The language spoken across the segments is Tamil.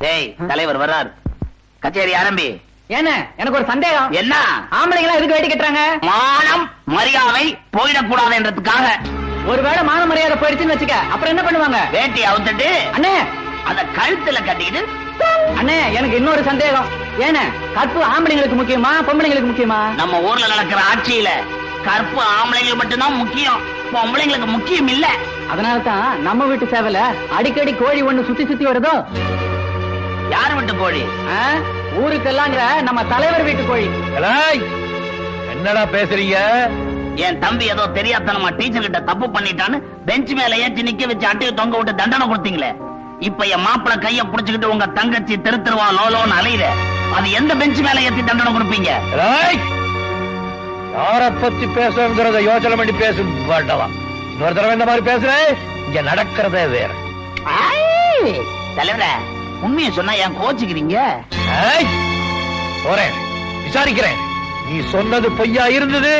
டேய் தலைவர் வர்றார், கச்சேரி ஆரம்பி. ஏன எனக்கு ஒரு சந்தேகம். என்ன? ஆம்பளைங்களா எதுக்கு வேட்டி கட்டுறாங்க? மானம் மரியாதை போயிடக்கூடாது என்றதுக்காக. ஒருவேளை மான மரியாதை போயிடுச்சுன்னு வச்சுக்க, அப்புறம் என்ன பண்ணுவாங்க? வேட்டி அவுத்துட்டு அண்ணே அத கழுத்துல கட்டிக்கிட்டு. அண்ணே எனக்கு இன்னொரு சந்தேகம். ஏன கற்பு ஆம்பளைங்களுக்கு முக்கியமா பொம்பளைங்களுக்கு முக்கியமா? நம்ம ஊர்ல நடக்கிற ஆட்சியில கற்பு ஆம்பளைங்களுக்கு மட்டும்தான் முக்கியம், பொம்பளைங்களுக்கு முக்கியம் இல்ல. அதனாலதான் நம்ம வீட்டு சேவல அடிக்கடி கோழி ஒண்ணு சுத்தி சுத்தி வருதோ. யாரு வீட்டு கோழி? ஊருக்கெல்லாங்கிற நம்ம தலைவர் வீட்டு கோழி. என்னடா பேசுறீங்க? என் தம்பி ஏதோ தெரியாதனமா டீச்சர் கிட்ட தப்பு பண்ணிட்டான்னு பெஞ்ச் மேல ஏற்றி நிக்க வச்சு அட்டையை தொங்க விட்டு தண்டனை கொடுத்தீங்களே. இப்ப என் மாப்பிள்ள கைய புடிச்சுக்கிட்டு உங்க தங்கச்சி தெருத்துருவா லோலோன்னு அலையுற, அது எந்த பெஞ்ச் மேல ஏத்தி தண்டனை கொடுப்பீங்க? யார பத்தி பேசுறத யோசனை பண்ணி பேச வேண்டவா. இன்னொரு தடவை இந்த மாதிரி பேசுறேன், இங்க நடக்கிறதே வேற. தலைவர உண்மையை சொன்னா ஏன் கோச்சுக்கிறீங்க? போறேன், விசாரிக்கிறேன். நீ சொன்னது பொய்யா இருந்தது,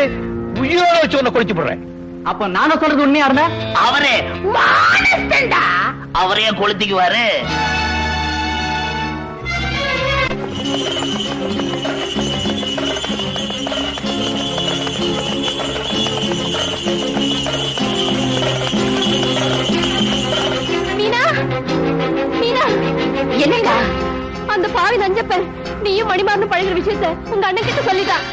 உயிரோட வச்சு உன்னை கொளுத்தி போடுறேன். அப்ப நானும் சொல்றது உண்மையா இருந்தா அவரே கொளுத்திக்குவாரு. மீனா, மீனா, என்னங்க அந்த பாவி நஞ்சப்பன் நீயும் மணிமாறனும் பழகுற விஷயத்த உங்க அண்ணன் கிட்ட சொல்லிட்டான்.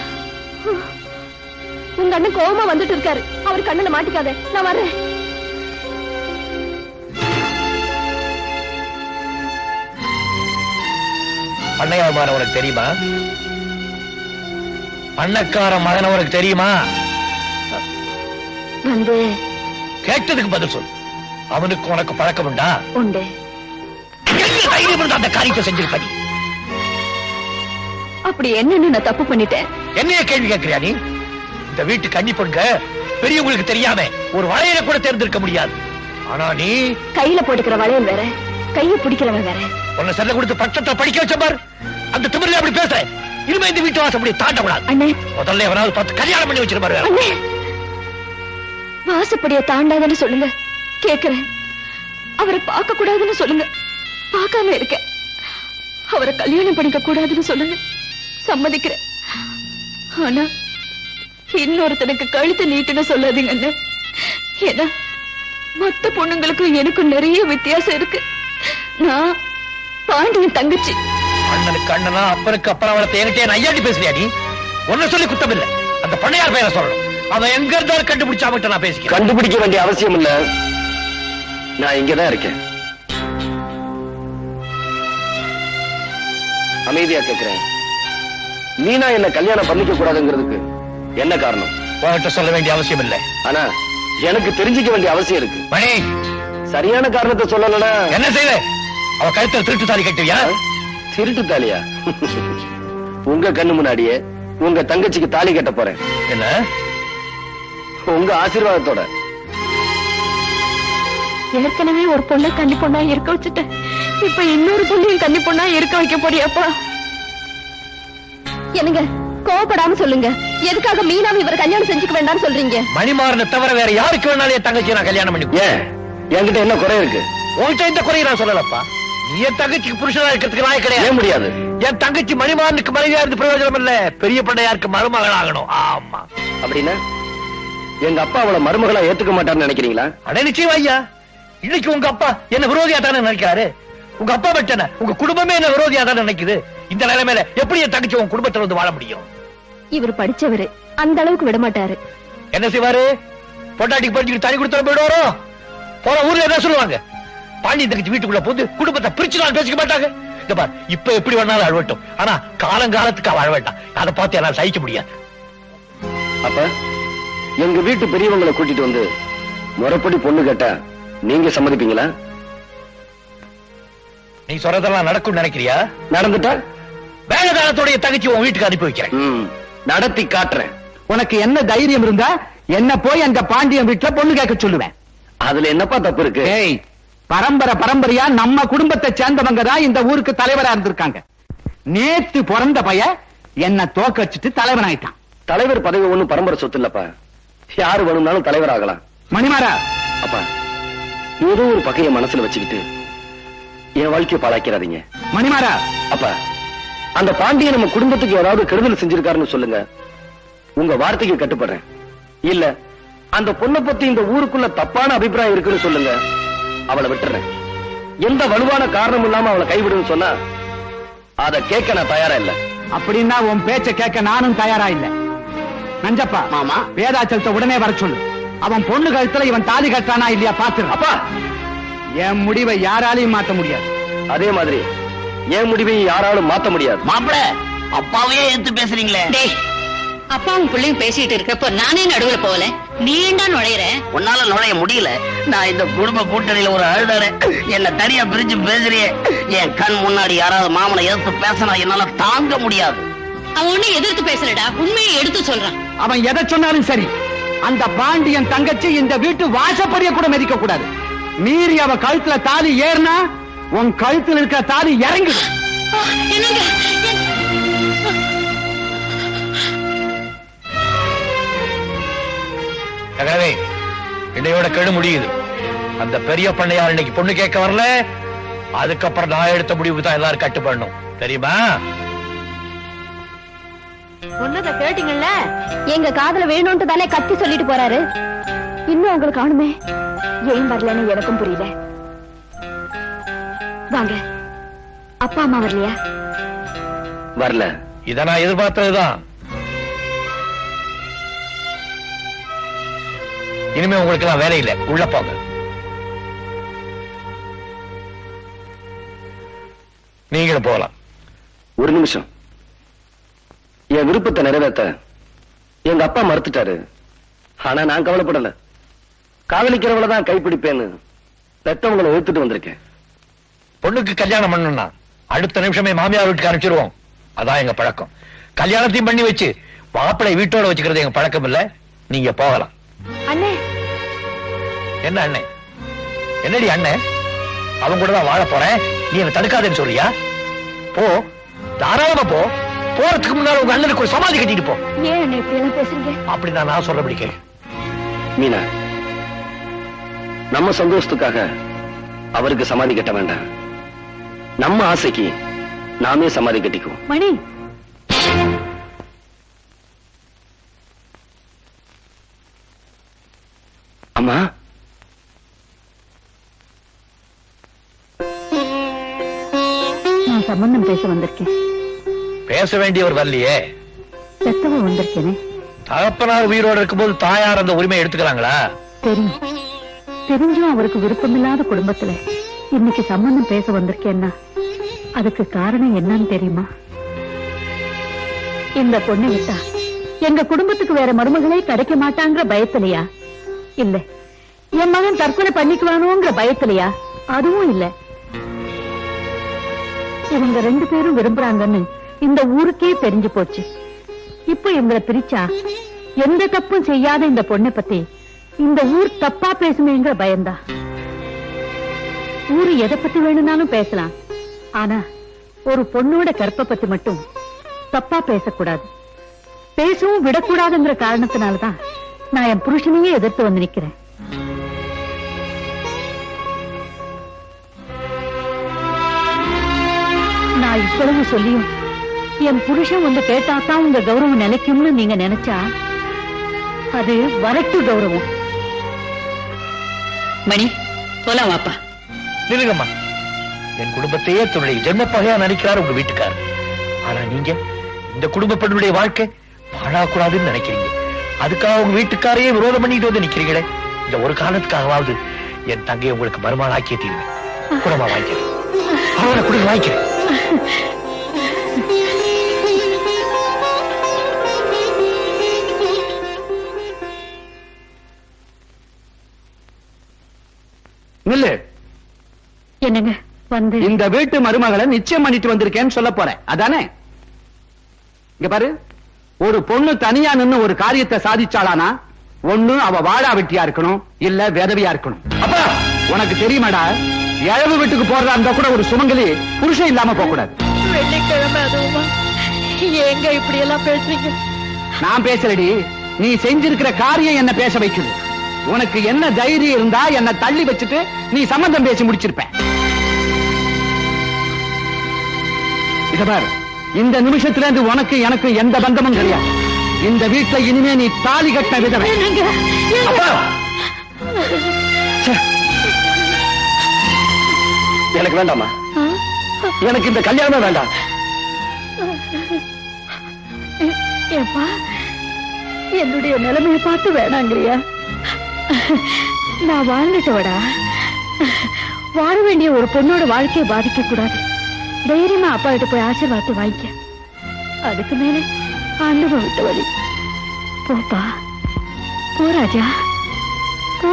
உங்க அண்ணன் கோவமா வந்துட்டு இருக்காரு, அவர் கண்ணுல மாட்டிக்காத, நான் வர்றேன். பண்ணையார் மகன் உனக்கு தெரியுமா? பண்ணக்கார மகன் உனக்கு தெரியுமா? வந்து கேட்டதுக்கு பதில் சொல். அவனுக்கு உனக்கு பழக்கம் உண்டா? உண்டு. அந்த காரியத்தை செஞ்சிருப்ப. அப்படி என்னன்னு நான் தப்பு பண்ணிட்டேன்? என்னைய கேள்வி கேட்கிறியா நீ? இந்த வீட்டு கன்னி பொண்ணுங்க பெரியவங்களுக்கு தெரியாம ஒரு வளையல கூட தேர்ந்தெடுக்க முடியாது. ஆனா நீ கையில போட்டுக்கிற வளையல் வேற, கையை பிடிக்கிறவன் வேற. உன்னை செல்ல கொடுத்து பட்டத்தை படிக்க வச்ச பாரு, அந்த திமிரில அப்படி பேசுற. இனிமே இந்த வீட்டு வாசம் அப்படி தாண்ட கூடாது. அண்ணே, முதல்ல எவனாவது பார்த்து கல்யாணம் பண்ணி வச்சிருப்பாரு. அண்ணே, வாசப்படிய தாண்டாதன்னு சொல்லுங்க, கேக்குறேன். அவரை பார்க்க கூடாதுன்னு சொல்லுங்க, பார்க்காம இருக்க. அவரை கல்யாணம் பண்ணிக்க கூடாதுன்னு சொல்லுங்க, சம்மதிக்கிறேன். ஆனா இன்னொருத்தனுக்கு கழுத்து நீட்டுன்னு சொல்லாதீங்க அண்ணே. ஏன்னா மத்த பொண்ணுங்களுக்கும் எனக்கும் நிறைய வித்தியாசம் இருக்கு. நான் பாண்டியன் தங்கச்சி. அண்ணனுக்கு அண்ணனா, அப்பனுக்கு அப்பனா வளர்த்த என்கிட்ட நையாண்டி பேசுறியா நீ? ஒன்ன சொல்லி குத்தம் இல்ல, அந்த பண்ணையார் பெயரை சொல்லணும். அவன் எங்க இருந்தாலும் கண்டுபிடிச்சாமட்ட நான் பேசிக்கிறேன். கண்டுபிடிக்க வேண்டிய அவசியம் இல்ல, நான் இங்கதான் இருக்கேன். அமைதியா கேட்கிறேன், மீனா என்ன கல்யாணம் பண்ணிக்க கூடாதுங்கிறதுக்கு என்ன காரணம்? உன்கிட்ட சொல்ல வேண்டிய அவசியம் இல்ல, ஆனா எனக்கு தெரிஞ்சுக்க வேண்டிய அவசியம் இருக்கு. மணி, சரியான காரணத்தை சொல்லலனா என்ன செய்வே? அவ கழுத்துல திருட்டு தாலி கட்டுவியா? திருட்டு தாலியா? உங்க கண்ணு முன்னாடியே உங்க தங்கச்சிக்கு தாலி கட்ட போறேன். என்ன? உங்க ஆசீர்வாதத்தோட. ஏற்கனவே ஒரு பொண்ணை கன்னி பொண்ணா இருக்க வச்சுட்டேன், இப்ப இன்னொரு பொண்ணையும் கன்னி பொண்ணா இருக்க வைக்க போறியாப்பா? என்னங்க கோவப்படாம சொல்லுங்க, எதுக்காக மீனாவை இவர் கல்யாணம் செஞ்சுக்க வேண்டாம்னு சொல்றீங்க? மணிமாறனை தவிர வேற யாருக்கு வேணாலும் என் தங்கச்சி நான் கல்யாணம் பண்ணி. ஏன் என்கிட்ட என்ன குறை இருக்கு? உன்கிட்ட இந்த குறையை நான் சொல்லலப்பா. என் தங்கச்சிக்கு புருஷனா இருக்கிறதுக்கு நான் கிடையாது. ஏன் முடியாது? என் தங்கச்சி மணிமாறனுக்கு மனைவியா இருந்து பிரயோஜனம் இல்ல, பெரிய பண்ணையாருக்கு மருமகள் ஆகணும். ஆமா. அப்படின்னா எங்க அப்பா அவளை மருமகளா ஏத்துக்க மாட்டார்னு நினைக்கிறீங்களா? அடே நிச்சயம் ஐயா, இன்னைக்கு உங்க அப்பா என்ன விரோதியா தானே நினைக்கிறாரு. உங்க அப்பா மட்டும் உங்க குடும்பமே என்ன விரோதியா தானே நினைக்குது. இந்த நிலைமையில எப்படி என் தங்கச்சி உங்க குடும்பத்துல வந்து வாழ முடியும்? இவர் படிச்சவரு, அந்த அளவுக்கு விட மாட்டாரு. என்ன செய்வாரு? பொட்டாட்டிக்கு படிச்சுட்டு தனி கொடுத்து போயிடுவாரோ? போற ஊர்ல என்ன சொல்லுவாங்க? பாண்டியன் தங்கச்சி வீட்டுக்குள்ள போது குடும்பத்தை பிரிச்சு நான் பேசிக்க மாட்டாங்க. இப்ப எப்படி வேணாலும் அழவட்டும், ஆனா காலங்காலத்துக்கு அவ அழ வேண்டாம். அதை பார்த்து என்னால சகிக்க முடியாது. அப்ப எங்க வீட்டு பெரியவங்களை கூட்டிட்டு வந்து முறைப்படி பொண்ணு கேட்டா நீங்க சம்மதிப்பீங்களா? நீ சொல்றதெல்லாம் நடக்கும் நினைக்கிறியா? நடந்துட்டா வேலைதானத்தோடைய தங்கச்சி உன் வீட்டுக்கு அனுப்பி வைக்கிறேன். நடத்தி காட்டுறேன். உனக்கு என்ன தைரியம் இருந்தா என்ன போய் அந்த பாண்டியன் வீட்டுல பொண்ணு கேட்க சொல்லுவேன். அதுல என்னப்பா தப்பு இருக்கு? பரம்பரை பரம்பரையா நம்ம குடும்பத்தை சேர்ந்தவங்க தான் இந்த ஊருக்கு தலைவரா இருந்திருக்காங்க. நேத்து பிறந்த பைய என்ன தோக்கச்சிட்டு தலைவன் ஆயிட்டான். தலைவர் பதவி ஒண்ணும் பரம்பரை சொத்து இல்லப்பா, யாரு வேணும்னாலும் தலைவர் ஆகலாம். மணிமாறா, அப்பா ஏதோ ஒரு பகைய மனசுல வச்சுக்கிட்டு என் வாழ்க்கையை பாழாக்கிறாதீங்க. மணிமாறா, அப்ப அந்த பாண்டியன் நம்ம குடும்பத்துக்கு ஏதாவது கெடுதல் செஞ்சிருக்காருன்னு சொல்லுங்க. உங்க வார்த்தைக்கு கட்டுப்படுறேன். இல்ல அந்த பொண்ணை பத்தி இந்த ஊருக்குள்ள தப்பான அபிப்பிராயம் இருக்குன்னு சொல்லுங்க, அவளை விட்டுறேன். எந்த வலுவான காரணம் இல்லாம அவளை கைவிடுன்னு சொன்னா அதை கேட்க நான் தயாரா இல்ல. அப்படின்னா உன் பேச்ச கேட்க நானும் தயாரா இல்ல. நஞ்சப்பா மாமா, வேதாச்சலத்தை உடனே வர சொல்லு. அவன் பொண்ணு கழுத்துல இவன் தாலி கட்டானா இல்லையா பாத்து. அப்பா, என் முடிவை யாராலையும் மாத்த முடியாது. அதே மாதிரி என் முடிவை யாராலும் மாத்த முடியாது. மாப்பிள அப்பாவையே எடுத்து பேசுறீங்களே. அப்பாவும் பிள்ளையும் பேசிட்டு இருக்கப்ப நானே நடுவுல போகல, நீ ஏண்டா நுழையிற? உன்னால நுழைய முடியல. நான் இந்த குடும்ப கூட்டணியில ஒரு அழுதாரு. என்ன தனியா பிரிஞ்சு பேசுறியே. என் கண் முன்னாடி யாராவது மாமனை எதிர்த்து பேசினா என்னால தாங்க முடியாது. அவன் ஒண்ணு எதிர்த்து பேசலடா, உண்மையை எடுத்து சொல்றான். அவன் எதை சொன்னாலும் சரி, அந்த பாண்டியன் தங்கச்சி இந்த வீட்டு வாசப்படிய கூட மதிக்க கூடாது. மீறி அவ கழுத்துல தாலி ஏறினா உன் கழுத்துல இருக்கிற தாலி இறங்கிடும். என்னங்க இன்னையோட கெடு முடியுது. அந்த பெரிய பண்ணையார் இன்னைக்கு பொண்ணு கேட்க வரல. அதுக்கப்புறம் நான் எடுத்த முடிவுக்கு தான் எல்லாரும் கட்டுப்படணும், தெரியுமா? சொன்னதை கேட்டீங்கல்ல? எங்க காதுல வேணும்னு தானே கத்தி சொல்லிட்டு போறாரு. இன்னும் உங்களுக்கு காணுமே, ஏன் வரலன்னு எனக்கும் புரியல. வாங்க, அப்பா அம்மா வரலையா? வரல. இத நான் எதிர்பார்த்ததுதான். இனிமே உங்களுக்கு எல்லாம் வேலை இல்லை, உள்ள போங்க. நீங்களும் போகலாம். ஒரு நிமிஷம். என் விருப்பத்தை நிறைவேற்ற எங்க அப்பா மறுத்துட்டாரு. ஆனா நான் கவலைப்படல. காதலிக்கிறவளை தான் கைப்பிடிப்பேன்னு பெத்தவங்களை எடுத்துட்டு வந்திருக்கேன். பொண்ணுக்கு கல்யாணம் பண்ணணும்னா அடுத்த நிமிஷமே மாமியார் வீட்டுக்கு அனுப்பிச்சிருவோம். அதான் எங்க பழக்கம். கல்யாணத்தையும் பண்ணி வச்சு மாப்பிளை வீட்டோட வச்சுக்கிறது எங்க பழக்கம் இல்ல. நீங்க போகலாம். அண்ணே. என்ன அண்ணே? என்னடி அண்ணே? அவங்க கூட தான் வாழ போறேன், நீ என்ன தடுக்காதேன்னு சொல்றியா? போ, தாராளமா போ. போறதுக்கு முன்னால உங்க அண்ணனுக்கு ஒரு சமாதி கட்டிட்டு போ. ஏன் அண்ணே இப்படி எல்லாம் பேசுறீங்க? அப்படிதான் நான் சொல்றபடி கேளு. மீனா, நம்ம சந்தோஷத்துக்காக அவருக்கு சமாதி கட்ட வேண்டாம். நம்ம ஆசைக்கு நாமே சமாதி கட்டிக்குவோம். மணி, அம்மா, நான் சம்பந்தம் பேச வந்திருக்கேன். பேச வேண்டியவர் வரலையே. பெத்தவ வந்திருக்கேனே. தகப்பனார் உயிரோடு இருக்கும்போது தாயார் அந்த உரிமை எடுத்துக்கிறாங்களா? தெரியும். தெரிஞ்சும் அவருக்கு விருப்பமில்லாத குடும்பத்துல இன்னைக்கு சம்பந்தம் பேச வந்திருக்கேன்னா அதுக்கு காரணம் என்னன்னு தெரியுமா? இந்த பொண்ணை விட்டா எங்க குடும்பத்துக்கு வேற மருமகளே கிடைக்க மாட்டாங்கிற பயத்திலையா? இல்ல என் மகன் தற்கொலை பண்ணிக்குவானோங்கிற பயத்திலையா? அதுவும் இல்ல. இவங்க 2 பேரும் விரும்புறாங்கன்னு இந்த ஊருக்கே தெரிஞ்சு போச்சு. இப்ப இவங்களை பிரிச்சா எந்த தப்பும் செய்யாத இந்த பொண்ணை பத்தி இந்த ஊர் தப்பா பேசுமேங்கிற பயந்தா. ஊரு எதை பத்தி வேணும்னாலும் பேசலாம், ஆனா ஒரு பொண்ணோட கற்பை பத்தி மட்டும் தப்பா பேசக்கூடாது, பேசவும் விடக்கூடாதுங்கிற காரணத்தினாலதான் நான் என் புருஷனையே எதிர்த்து வந்து நிக்கிறேன். நான் இவ்வளவு சொல்லியும் என் புருஷன் வந்து கேட்டாதான் உங்க கௌரவம் நிலைக்கும்னு நீங்க நினைச்சா அது வரட்டு கௌரவம். மணி, போலாம் வாப்பா. நிலுங்கம்மா, என் குடும்பத்தையே தன்னுடைய ஜென்மப்பகையா நினைக்கிறார் உங்க வீட்டுக்காரர். ஆனா நீங்க இந்த குடும்ப பெண்ணுடைய வாழ்க்கை பாழாக்கூடாதுன்னு நினைக்கிறீங்க. அதுக்காக உங்க வீட்டுக்காரையே விரோதம் பண்ணிட்டு வந்து நிக்கிறீங்களே. இந்த ஒரு காலத்துக்காகவாவது என் தங்கையை உங்களுக்கு மருமகள் ஆக்கிய தீர்வேன். குடமா வாங்கிக்கிறேன், அவனை குடும்ப வாங்கிக்கிறேன். நில்லு. என்னங்க வந்து இந்த வீட்டு மருமகளை நிச்சயம் பண்ணிட்டு வந்திருக்கேன்னு சொல்ல போறேன், அதானே? இங்க பாரு, ஒரு பொண்ணு தனியா நின்னு ஒரு காரியத்தை சாதிச்சாளானா ஒண்ணு அவ வாழா வெட்டியா இருக்கணும், இல்ல விதவியா இருக்கணும். அப்ப உனக்கு தெரியுமாடா, இழவு வீட்டுக்கு போறதா இருந்தா கூட ஒரு சுமங்கலி புருஷன் இல்லாம போக கூடாது. வெள்ளிக்கிழமை அதுவுமா? ஏங்க இப்படி எல்லாம் பேசுறீங்க? நான் பேசலடி, நீ செஞ்சிருக்கிற காரியம் என்ன பேச வைக்குது. உனக்கு என்ன தைரியம் இருந்தா என்ன தள்ளி வச்சுட்டு நீ சம்பந்தம் பேசி முடிச்சிருப்ப. இத பாரு, இந்த நிமிஷத்துல இருந்து உனக்கு எனக்கு எந்த பந்தமும் கிடையாது. இந்த வீட்டுல இனிமே நீ தாலி கட்ட விதவை. அப்பா எனக்கு வேண்டாமா, எனக்கு இந்த கல்யாணம் வேண்டாம். ஏப்பா, என்னுடைய நிலைமையை பார்த்து வேணாங்கிறியா? நான் வாழ்ந்துட்டவடா. வாழ வேண்டிய ஒரு பொண்ணோட வாழ்க்கையை பாதிக்க கூடாது. தைரியமா அப்பா கிட்ட போய் ஆசீர்வாதத்தை வாங்கிக்க. அதுக்கு மேல ஆண்டவன் விட்ட வழி. போப்பா, போ ராஜா, போ.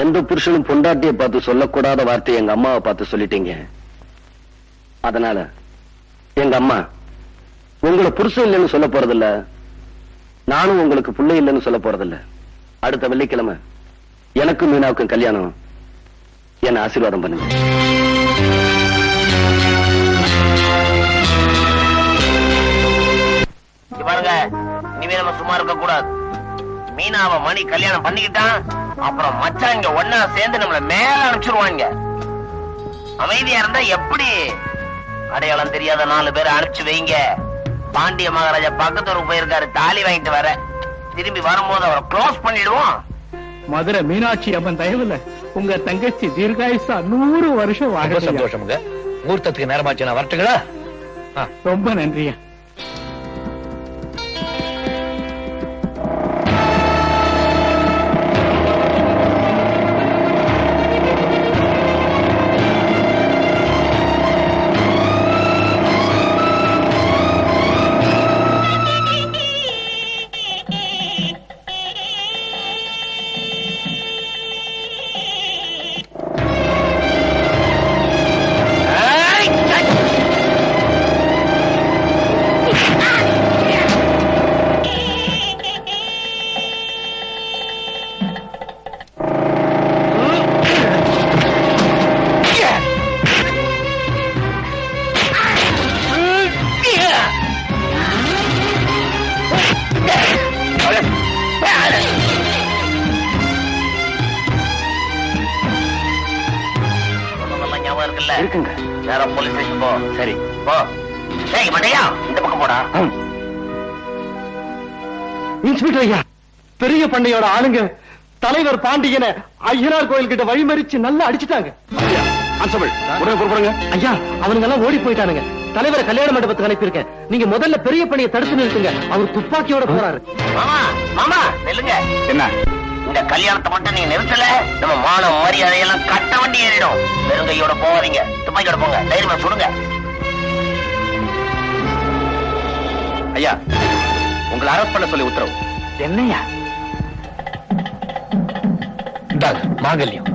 எந்த புருஷனும் பொண்டாட்டியை பார்த்து சொல்லக்கூடாத வார்த்தையை எங்க அம்மாவை பார்த்து சொல்லிட்டீங்க. அதனால எங்க அம்மா உங்களை புருஷன் இல்லைன்னு சொல்ல போறதில்ல, நானும் உங்களுக்கு பிள்ளை இல்லைன்னு சொல்ல போறதில்ல. அடுத்த வெள்ளிக்கிழமை எனக்கும் மீனாவுக்கும் கல்யாணம். என்ன ஆசீர்வாதம் பண்ணுங்க. பாருங்க, இனிமே நம்ம சும்மா இருக்க கூடாது. மீனாவை மணி கல்யாணம் பண்ணிக்கிட்டான், அப்புறம் மச்சான் இங்க ஒன்னா சேர்ந்து நம்மள மேல அனுப்பிச்சிருவாங்க. அமைதியா இருந்தா எப்படி? அடையாளம் தெரியாத 4 பேரை அனுப்பிச்சு வைங்க. பாண்டிய மகாராஜா பக்கத்தூருக்கு போயிருக்காரு, தாலி வாங்கிட்டு வர. திரும்பி வரும்போது அவரை க்ளோஸ் பண்ணிடுவோம். மதுரை மீனாட்சி அம்மன் தயவுல உங்க தங்கச்சி தீர்காயுசா 100 வருஷம் வாழ. சந்தோஷமுங்க. முகூர்த்தத்துக்கு நேரமாச்சு, நான் வரட்டுங்களா? ரொம்ப நன்றியா. இருக்குங்க. நேரா போலீஸ் ஸ்டேஷன் போ. சரி போ. ஏய் மடையா, இந்த பக்கம் போடா. இன்ஸ்பெக்டர் ஐயா, பெரிய பண்ணையோட ஆளுங்க தலைவர் பாண்டியனை ஐயனார் கோயில் கிட்ட வழிமறிச்சு நல்லா அடிச்சுட்டாங்க. உடனே புறப்படுங்க. ஐயா, அவனுங்க எல்லாம் ஓடி போயிட்டானுங்க. தலைவரை கல்யாண மண்டபத்துக்கு அனுப்பியிருக்கேன். நீங்க முதல்ல பெரிய பணியை தடுத்து நிறுத்துங்க. அவர் துப்பாக்கியோட போறாரு. மாமா, மாமா நில்லுங்க. என்ன? இந்த கல்யாணத்தை மட்டும் நீங்க நிறுத்தல, நம்ம மான மரியாதையெல்லாம் கட்ட வண்டி ஏறிடும். வெறுங்கையோட போவாதீங்க, துப்பாக்கியோட போங்க. தைரியமா சுடுங்க. ஐயா, உங்களை அரெஸ்ட் பண்ண சொல்லி உத்தரவு. என்னையா? இந்தாங்க மாங்கல்யம்.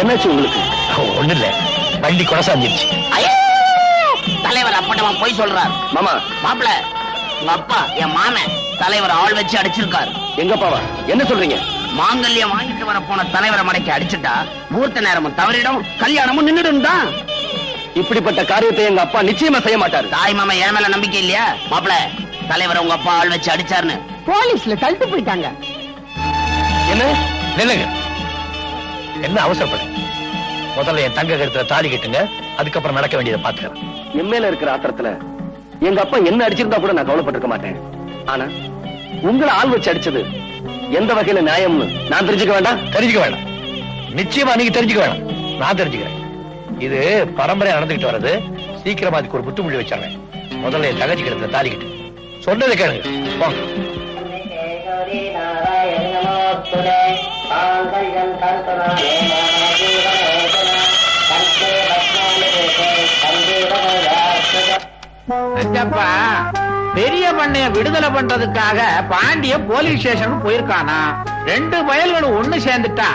என்னாச்சு உங்களுக்கு? ஒண்ணு இல்ல, வண்டி கொடசாஞ்சிருச்சு. தலைவர் அப்பட்டமா போய் சொல்றார். மாமா, மாப்பிள, உங்க அப்பா என் மாமன் தலைவர் ஆள் வச்சு அடிச்சிருக்காரு. எங்கப்பாவா? என்ன சொல்றீங்க? மாங்கல்யம் வாங்கிட்டு வர போன தலைவரை மடக்கி அடிச்சுட்டா முகூர்த்த நேரமும் தவறிடும், கல்யாணமும் நின்றுடும் தான். இப்படிப்பட்ட காரியத்தை எங்க அப்பா நிச்சயமா செய்ய மாட்டாரு. தாய் மாமா என் மேல நம்பிக்கை இல்லையா? மாப்பிள, தலைவர் உங்க அப்பா ஆள் வச்சு அடிச்சாருன்னு போலீஸ்ல தள்ளிட்டு போயிட்டாங்க. என்ன? நில்லுங்க. என்ன அவசரப்படு? முதல்ல என் தங்க கருத்துல தாலி கட்டுங்க, அதுக்கப்புறம் நடக்க வேண்டியதை பாத்துக்கிறேன். என் மேல இருக்கிற ஆத்திரத்துல எங்க அப்பா என்ன அடிச்சிருந்தா கூட நான் கவலைப்பட்டிருக்க மாட்டேன். ஆனா உங்களை ஆள் வச்சு அடிச்சது எந்த வகையில நியாயம்னு நான் தெரிஞ்சுக்க வேண்டாம்? தெரிஞ்சுக்க வேண்டாம். நிச்சயமா நீங்க தெரிஞ்சுக்க வேண்டாம், நான் தெரிஞ்சுக்கிறேன். இது பரம்பரையா நடந்துகிட்டு வர்றது. சீக்கிரமா அதுக்கு ஒரு முற்றுமுடி வச்சாங்க. முதல்ல என் தங்கச்சி கருத்துல தாலி கட்டு. சொன்னதை கேளுங்க, போங்க. பெரிய பண்ணைய விடுதலை பண்றதுக்காக பாண்டிய போலீஸ் ஸ்டேஷன் போயிருக்கானா? 2 பயல்களும் ஒண்ணு சேர்ந்துட்டா.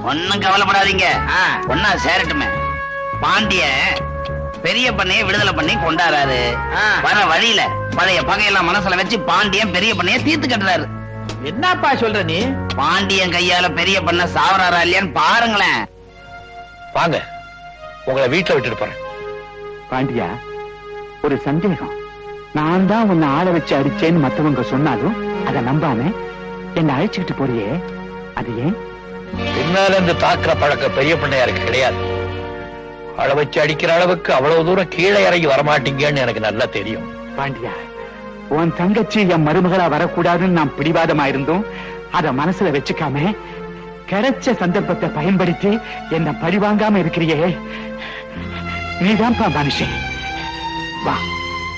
ஒண்ணும் கவலைப்படாதீங்க, ஒன்னா சேரட்டுமே. பாண்டிய பெரிய பண்ணைய விடுதலை பண்ணி கொண்டாடுறாரு. வர வழியில பழைய பகையெல்லாம் மனசுல வச்சு பாண்டியன் பெரிய பண்ணைய தீர்த்து கட்டுறாரு. என்னப்பா சொல்ற நீ? பாண்டியன் கையால பெரிய பண்ண சாவறாரா இல்லையான்னு பாருங்களேன். வாங்க, உங்களை வீட்டுல விட்டுட்டு போறேன். பாண்டியா, ஒரு சந்தேகம். நான் தான் உன்னை ஆள வச்சு அடிச்சேன்னு மத்தவங்க சொன்னாலும் அதை நம்பாம என்ன அழைச்சுக்கிட்டு போறியே, அது ஏன்? பின்னால இந்த தாக்குற பழக்கம் பெரிய பிள்ளையாருக்கு கிடையாது. அள வச்சு அடிக்கிற அளவுக்கு அவ்வளவு தூரம் கீழே இறங்கி வரமாட்டீங்கன்னு எனக்கு நல்லா தெரியும். பாண்டியா, உன் தங்கச்சி என் மருமகளா வரக்கூடாதுன்னு நான் பிடிவாதமா இருந்தோம். அத மனசுல வச்சுக்காம கிடைச்ச சந்தர்ப்பத்தை பயன்படுத்தி என்ன பழிவாங்காம இருக்கிறியே, நீதான்ப்பா மனுஷன். வா,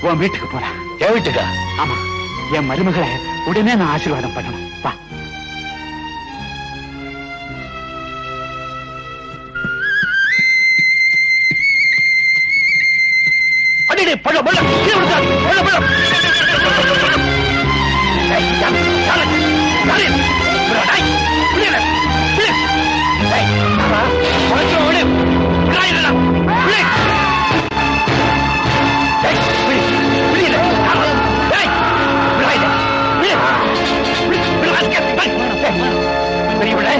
உன் வீட்டுக்கு போலாம். என் வீட்டுக்கா? ஆமா, என் மருமகளை உடனே நான் ஆசீர்வாதம் பண்ணணும். வா. அடே பழம் பழம் கீழே விழுந்தாரு. பழம் பழம் பெரியவளே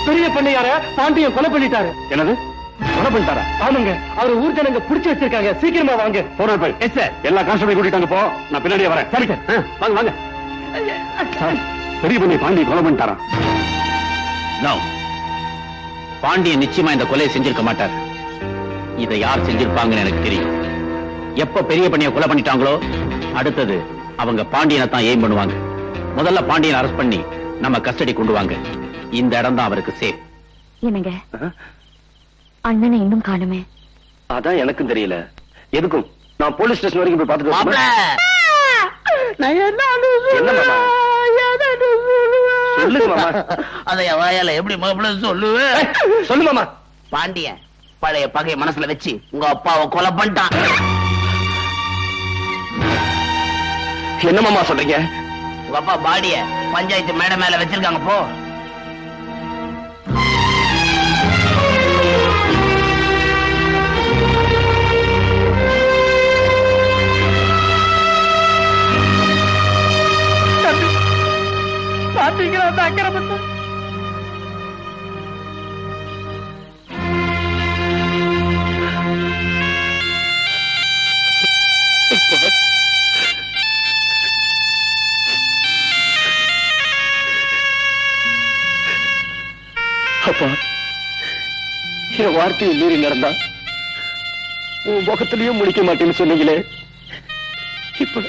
பெரிய பண்ணையார பாண்டியன் கொலை பண்ணிட்டாரு. என்னது, கொலை பண்ணிட்டாரா? ஆமாங்க, அவர் ஊர் ஜனங்க பிடிச்சு வச்சிருக்காங்க. சீக்கிரமா வாங்க. போறேன் போய். Yes sir. எல்லா கான்ஸ்டபிள் கூட்டிட்டாங்க. போ, நான் பின்னாடியே வரேன். சரி சார், வாங்க வாங்க. பெரிய பண்ணை பாண்டியன் கொலை பண்ணிட்டாரா? பாண்டியன் நிச்சயமா இந்த கொலையை செஞ்சிருக்க மாட்டார். இதை யார் செஞ்சிருப்பாங்கன்னு எனக்கு தெரியும். எப்ப பெரிய பண்ணிய கொலை பண்ணிட்டாங்களோ அடுத்தது அவங்க பாண்டியனை தான் எய்ம் பண்ணுவாங்க. முதல்ல பாண்டியனை அரெஸ்ட் பண்ணி நம்ம கஸ்டடி கொண்டு வாங்க. இந்த இடம் தான் அவருக்கு சேஃப். என்னங்க, அண்ணனை இன்னும் காணுமே? அதான் எனக்கும் தெரியல. எதுக்கும் நான் போலீஸ் ஸ்டேஷன் வரைக்கும் போய் பார்த்துட்டு சொல்லுங்க மாமா. அதை வாயால எப்படி மாப்பிள்ள சொல்லுவேன்? சொல்லு மாமா. பாண்டியன் பழைய பகையை மனசுல வச்சு உங்க அப்பாவை கொலை பண்ணிட்டான். என்ன மாமா சொல்றீங்க? உங்க அப்பா பாடிய பஞ்சாயத்து மேடை மேல வச்சிருக்காங்க. போ. பாத்தீங்களா அந்த அக்கிரமத்தை? அப்பா, என் வார்த்தையை மீறி நடந்தா உன் முகத்திலையும் முடிக்க மாட்டேன்னு சொன்னீங்களே, இப்ப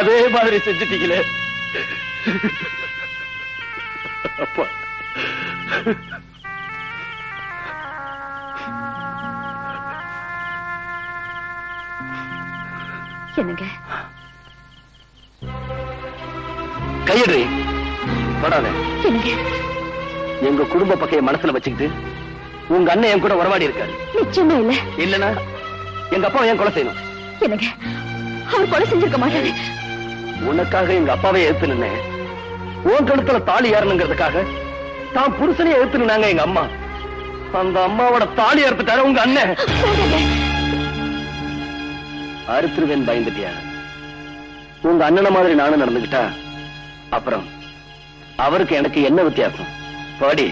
அதே மாதிரி செஞ்சுட்டீங்களே அப்பா. என்னங்க, கையெடு, தொடாத. என்னங்க, எங்க குடும்ப பக்கைய மனசுல வச்சுக்கிட்டு உங்க அண்ணன் என் கூட உறவாடி இருக்காரு. நிச்சயமா இல்ல. இல்லன்னா எங்க அப்பா ஏன் கொலை செய்யணும்? என்னங்க, அவர் கொலை செஞ்சிருக்க மாட்டாரு. உனக்காக எங்க அப்பாவை எதிர்த்து நின்னேன். உன் கழுத்துல தாலி ஏறணுங்கிறதுக்காக தான் புருஷனையே எதிர்த்து நின்னாங்க எங்க அம்மா. அந்த அம்மாவோட தாலி அறுத்துட்டாரு உங்க அண்ணன். அறுத்துருவேன் பயந்துட்டியா? உங்க அண்ணனை மாதிரி நானும் நடந்துகிட்டா அப்புறம் அவருக்கு எனக்கு என்ன வித்தியாசம்? பாடி.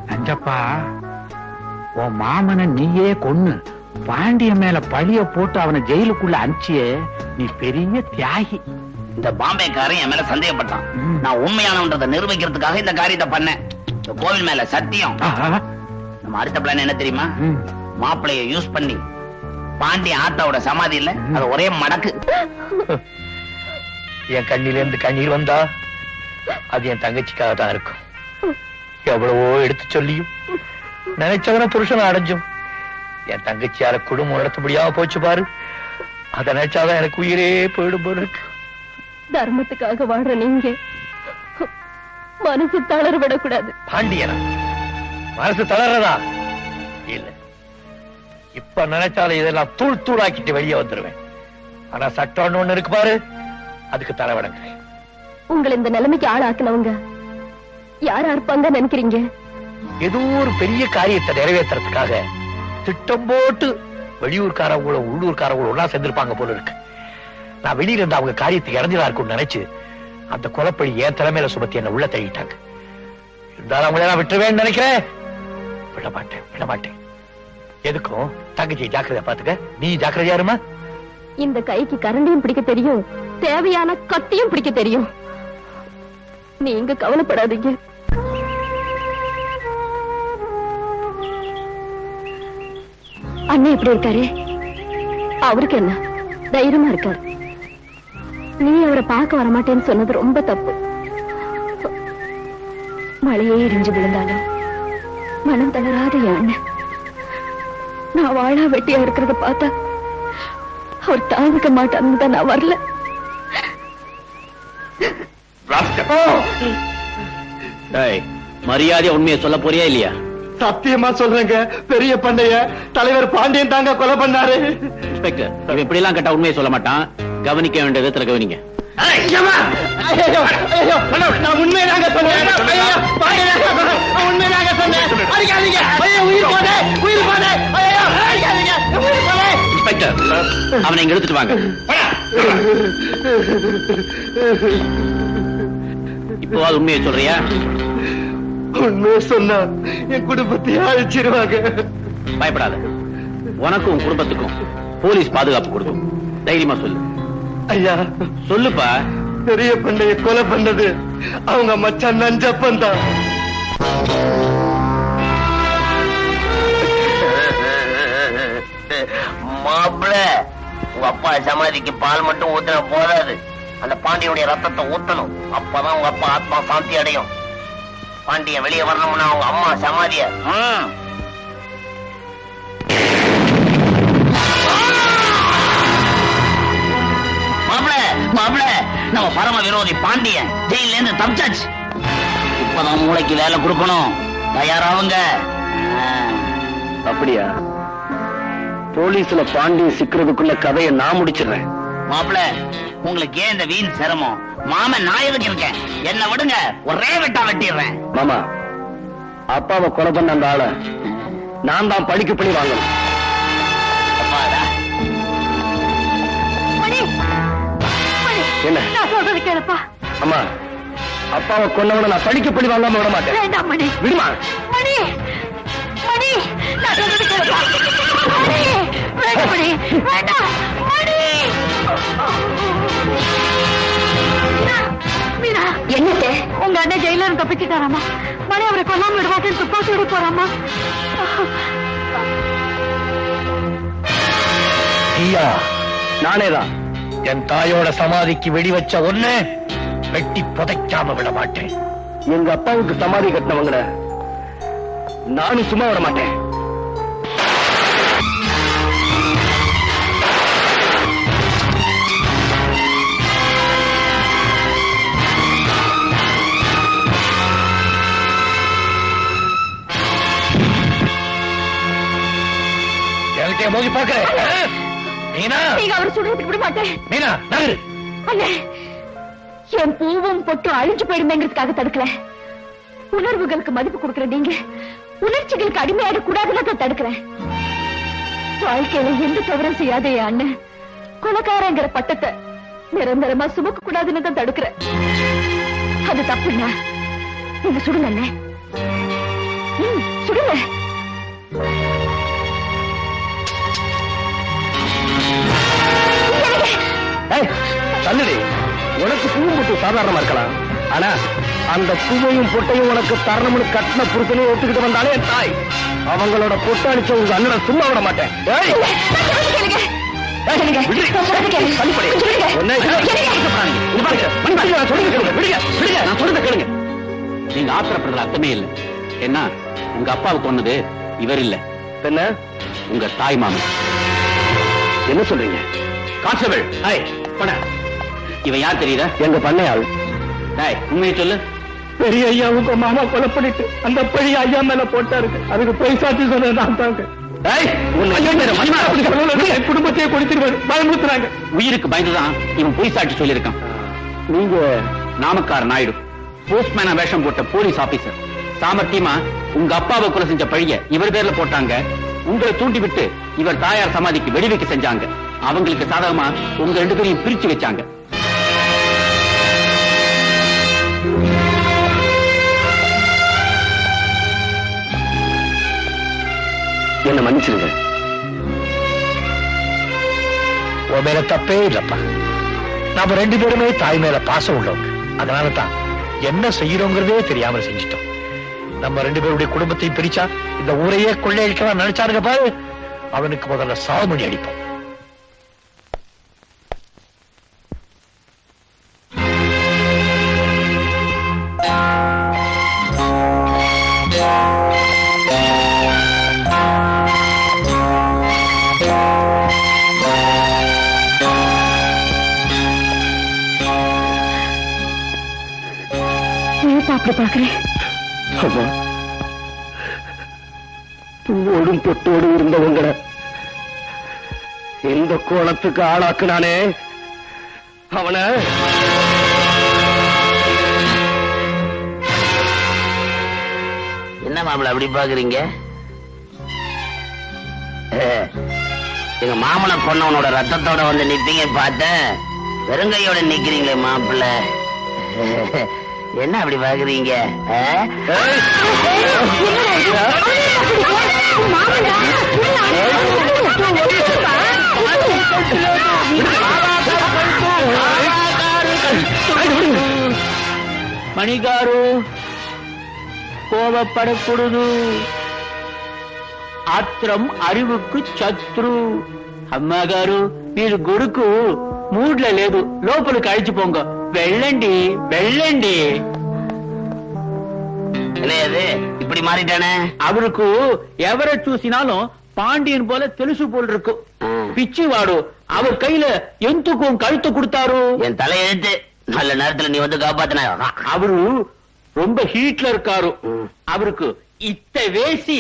நஞ்சப்பா, உன் மாமனை நீயே கொன்னு பாண்டிய மேல பழிய போட்டு அவனை ஜெயிலுக்குள்ள அனுப்பிச்சியே, நீ பெரிய தியாகி. இந்த பாம்பேக்காரன் என் மேல சந்தேகப்பட்டான். நான் உண்மையானவன்றதை நிரூபிக்கிறதுக்காக இந்த காரியத்தை பண்ணேன். இந்த கோவில் மேல சத்தியம். நம்ம அடுத்த பிளான் என்ன தெரியுமா? மாப்பிளைய யூஸ் பண்ணி பாண்டிய ஆத்தாவோட சமாதி இல்ல, அது ஒரே மடக்கு. என் கண்ணில இருந்து கண்ணீர் வந்தா அது என் தங்கச்சிக்காக தான் இருக்கும். எவ்வளவோ எடுத்து சொல்லியும் நினைச்சவன புருஷனை அடைஞ்சும் என் தங்கச்சியால குடும்பம் நடத்த முடியாம போச்சு பாரு. அதை நினைச்சாதான் எனக்கு உயிரே போயிடும் போல இருக்கு. தர்மத்துக்காக வாழ்ற நீங்க மனசு தளர விடக்கூடாது. பாண்டியனா மனசு தளர்றதா இல்ல, இப்ப நினைச்சாலும் இதெல்லாம் தூள் தூளாக்கிட்டு வெளியே வந்துருவேன். ஆனா சட்டம் ஒண்ணு இருக்கு பாரு, அதுக்கு தலைவடங்க. உங்களை இந்த நிலைமைக்கு ஆளாக்குனவங்க யாரா இருப்பாங்க நினைக்கிறீங்க? ஏதோ ஒரு பெரிய காரியத்தை நிறைவேற்றுறதுக்காக திட்டம் போட்டு வெளியூர்காரங்களும் உள்ளூர்காரங்களும் ஒன்னா சேர்ந்திருப்பாங்க போல இருக்கு. நான் வெளியில இருந்து அவங்க காரியத்துக்கு இறஞ்சதா இருக்கும்னு நினைச்சு அந்த கொலைப்பழி என் தலைமையில சுமத்தி என்ன உள்ள தள்ளிட்டாங்க. இருந்தாலும் அவங்கள நான் விட்டுருவேன்னு நினைக்கிறேன். விட மாட்டேன். எதுக்கும் தங்கச்சி ஜாக்கிரதையா பாத்துக்க, நீ ஜாக்கிரதையா இருமா. இந்த கைக்கு கரண்டியும் பிடிக்க தெரியும், தேவையான கத்தியும் பிடிக்க தெரியும். நீங்க கவலைப்படாதீங்க. அண்ணன் எப்படி இருக்காரு? அவருக்கு என்ன, தைரியமா இருக்காரு. நீ அவரை பார்க்க வரமாட்டேன்னு சொன்னது ரொம்ப தப்பு. மழையே இடிஞ்சு விழுந்தாலும் மனம் தளராத என் அண்ணன் நான் வாழா வெட்டியா இருக்கிறத பார்த்தா அவர் தாங்கிக்க மாட்டான்னு தான் நான் வரல. மரியாதை உண்மையை சொல்ல போறியா இல்லையா? சத்தியமா சொல்றேங்க, பெரிய பண்டைய தலைவர் பாண்டியன் தாங்க கொலை பண்ணாரு. இன்ஸ்பெக்டர், இவன் இப்படி எல்லாம் கேட்டா உண்மையை சொல்ல மாட்டான். கவனிக்க வேண்டிய விதத்துல கவனிங்க. நான் உண்மையாக சொன்னேன். உண்மையாக சொன்னேன். இன்ஸ்பெக்டர், அவனை இங்க எடுத்துட்டு வாங்க. இப்போ உண்மையை சொல்றியா? உண்மையை சொன்னா என் குடும்பத்தையே அழிச்சிருவாங்க. பயப்படாத, உனக்கும் உன் குடும்பத்துக்கும் போலீஸ் பாதுகாப்பு கொடுக்கும். தைரியமா சொல்லு. ஐயா சொல்லுப்பா. பெரிய பண்டைய கொலை பண்ணது அவங்க மச்சான் நஞ்சப்பன் தான். மாப்பிள, உங்க அப்பா சமாதிக்கு பால் மட்டும் ஊத்துன போதாது, அந்த பாண்டியனுடைய ரத்தத்தை ஊத்தணும். அப்பதான் உங்க அப்பா ஆத்மா சாந்தி அடையும். பாண்டியன் வெளியே வரணும்னா அவங்க அம்மா சமாதிய மாப்பிள, நம்ம பரம விரோதி பாண்டியன் ஜெயில இருந்து தப்பிச்சாச்சு. இப்பதான் மூளைக்கு வேலை கொடுக்கணும். தயாராவுங்க. அப்படியா? போலீஸ்ல பாண்டியன் சிக்கிறதுக்குள்ள கதையை நான் முடிச்சிடுறேன். மாப்பிள, உங்களுக்கு ஏன் இந்த வீண் சிரமம்? மாமன் நான் எதுக்கு இருக்கேன், என்ன விடுங்க, ஒரே வெட்டா வெட்டிடுறேன். மாமா, அப்பாவை கொலை பண்ண அந்த ஆளை நான் தான் பழிக்கு பழி வாங்கணும். என்ன சொல்றது கேளுப்பா. அம்மா, அப்பாவை கொன்னவன நான் பழிக்கு பழி வாங்காம விட மாட்டேன். வேண்டாம் மணி. விடுமா மணி, மணி, நான் சொல்றது கேளுப்பா. மணி, வேண்டாம் மணி, வேண்டாம் மணி. மீனா, என்னது? உங்க அண்ணன் ஜெயில இருந்து தப்பிச்சுட்டாராமா. மணி அவரை கொல்லாம விடுவாட்டேன்னு துப்பாக்கி விட போறாமா. ஐயா, நானேதான் என் தாயோட சமாதிக்கு வெடி வச்ச ஒண்ணு வெட்டி புதைக்காம விட மாட்டேன். எங்க அப்பாவுக்கு சமாதி கட்டினவங்கள நானும் சும்மா விட மாட்டேன். என்கிட்ட மோதி பார்க்கிறேன். மீனா, நீங்க அவர் சுடுறதுக்கு விட மாட்டேன். மீனா நகரு. அண்ணே, என் பூவும் பொட்டு அழிஞ்சு போயிடுமேங்கிறதுக்காக தடுக்கல. உணர்வுகளுக்கு மதிப்பு கொடுக்கிற நீங்க உணர்ச்சிகளுக்கு அடிமையாக கூடாதுன்னு தடுக்கிறேன். வாழ்க்கையில எந்த தவறும் செய்யாதே அண்ணன். கொலைக்காரங்கிற பட்டத்தை நிரந்தரமா சுமக்க கூடாதுன்னு தான் தடுக்கிறேன். அது தப்புண்ணா. நீங்க சுடுங்க அண்ணே. சுடுங்க. தள்ளுடி. உனக்கு பூவும் பொட்டு சாதாரணமா இருக்கலாம், ஆனா அந்த பூவையும் பொட்டையும் உனக்கு தரணும்னு கட்டின புருஷனையும் ஒத்துக்கிட்டு வந்தாலே என் தாய். அவங்களோட பொட்டு அடிச்ச உங்க அண்ணனை சும்மா விட மாட்டேன். நீங்க ஆத்திரப்படுற அர்த்தமே இல்லை. என்ன, உங்க அப்பாவுக்கு கொன்னது இவர் இல்ல, என்ன உங்க தாய் மாமன். என்ன சொல்றீங்க கான்ஸ்டபிள்? இவன் யார் தெரியுதா? எங்க பண்ணையாள். உண்மையை சொல்லு. பெரிய ஐயா உங்க மாமா கொலை பண்ணிட்டு அந்த பழி ஐயா மேல போட்டாரு. அதுக்கு போய் சாட்சி சொன்னது நான் தாங்க. குடும்பத்தையே கொடுத்துருவாரு பயமுறுத்துறாங்க. உயிருக்கு பயந்துதான் இவன் பொய் சாட்சி சொல்லியிருக்கான். நீங்க நாமக்கார நாயுடு, போஸ்ட்மேனா வேஷம் போட்ட போலீஸ் ஆபீசர். சாமர்த்தியமா உங்க அப்பாவை கொலை செஞ்ச பழிய இவர் பேர்ல போட்டாங்க. உங்களை தூண்டி விட்டு இவர் தாயார் சமாதிக்கு வெடி வைக்க செஞ்சாங்க. அவங்களுக்கு சாதகமா உங்க 2 பேரையும் பிரிச்சு வச்சாங்க. என்ன மன்னிச்சிருங்க. உன் மேல தப்பே இல்லப்பா. நாம 2 பேருமே தாய் மேல பாசம் உள்ளவங்க. அதனாலதான் என்ன செய்யறோங்கிறதே தெரியாம செஞ்சிட்டோம். நம்ம 2 பேருடைய குடும்பத்தையும் பிரிச்சா இந்த ஊரையே கொள்ளையடிக்கலாம் நினைச்சாருங்க பாரு. அவனுக்கு முதல்ல சாவுமணி அடிப்போம். அப்படி பாக்குறேன். அம்மா, பூவோடும் பொட்டோடு இருந்தவங்களை எந்த கோலத்துக்கு ஆளாக்குனானே அவனை என்ன மாப்பிள்ள அப்படி பாக்குறீங்க? எங்க மாமனை கொன்னவனோட ரத்தத்தோட வந்து நிப்பீங்க பார்த்தேன். வெறுங்கையோட நிக்கிறீங்களே மாப்பிள்ள. என்ன அப்படி பாக்குறீங்க? మణిగారు కోపపడకూడదు. ఆత్రం అరువుకు శత్రు. అమ్మగారు మీరు గురుకు మూడ్ల లేదు, లోపలికి అழிచిపోంగ. వెళ్ళండి వెళ్ళండి. இப்படி மாறிட்டானே. அவருக்கு எவரை చూసినాலும் பாண்டியன் போல తెలుసు போல் இருக்கு. பிச்சுவாடு அவர் கையில எந்துக்கும் கழுத்து கொடுத்தாரு. என் தலையெழுத்து. நல்ல நேரத்துல நீ வந்து காப்பாத்தின. அவரு ரொம்ப ஹீட்ல இருக்காரு. அவருக்கு ఇత్త వేసి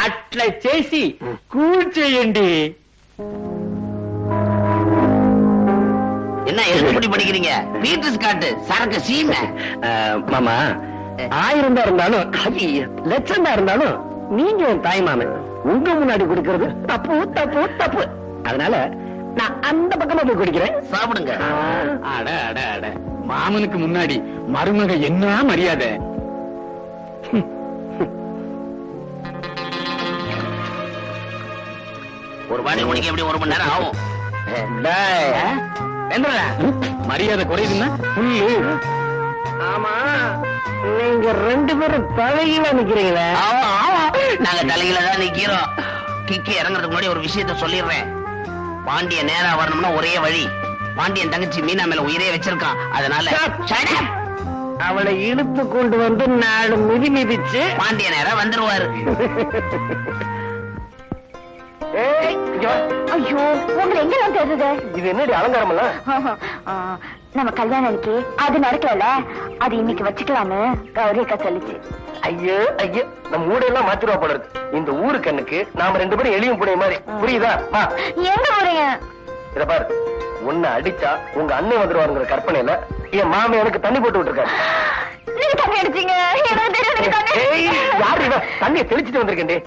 అట్లా చేసి కూర్చేయండి. என்ன எழுதுபடி படிக்கிறீங்க? பீட்டர்ஸ் காட்டு சரக்கு சீமை. மாமா, 1000 இருந்தாலும் 1,00,000 இருந்தாலும் நீங்க என் தாய் மாமன். உங்க முன்னாடி குடிக்கிறது தப்பு தப்பு தப்பு. அதனால நான் அந்த பக்கமா போய் குடிக்கிறேன். சாப்பிடுங்க. அட அட அட, மாமனுக்கு முன்னாடி மருமக என்ன மரியாதை. ஒரு வாடி முடிக்க எப்படி 1 மணி நேரம் ஆகும்? மரியாதை குறையுதுன்னா புல்லு. ஆமா, நீங்க 2 பேரும் தலையில நிக்கிறீங்களே. நாங்க தலையில தான் நிக்கிறோம். கிக்கி இறங்குறதுக்கு முன்னாடி ஒரு விஷயத்த சொல்லிடுறேன். பாண்டிய நேரா வரணும்னா ஒரே வழி. பாண்டியன் தங்கச்சி மீனா மேல உயிரே வச்சிருக்கான். அதனால அவளை இழுத்து கொண்டு வந்து 4 மிதி மிதிச்சு பாண்டிய நேரா வந்துருவாரு. ஐயோ, உங்களை எங்க நான் தெரியுது? இது என்னடி அலங்காரம் எல்லாம்? நம்ம கல்யாணம் அன்னைக்கு அது நடக்கல, அது இன்னைக்கு வச்சுக்கலான்னு கௌரி அக்கா சொல்லிச்சு. ஐயோ ஐயோ, நம்ம ஊடையெல்லாம் மாத்திருவா போல இருக்கு. இந்த ஊரு கண்ணுக்கு நாம 2 பேரும் எளியும் புடைய மாதிரி. புரியுதா? எங்க போறீங்க? இத பாரு, உன்னை அடிச்சா உங்க அண்ணன் வந்துருவாருங்கிற கற்பனையில என் மாமி எனக்கு தண்ணி போட்டு விட்டுருக்காரு. நீங்க தண்ணி அடிச்சீங்க? யாரு இவ? தண்ணியை தெளிச்சுட்டு வந்திருக்கேன்.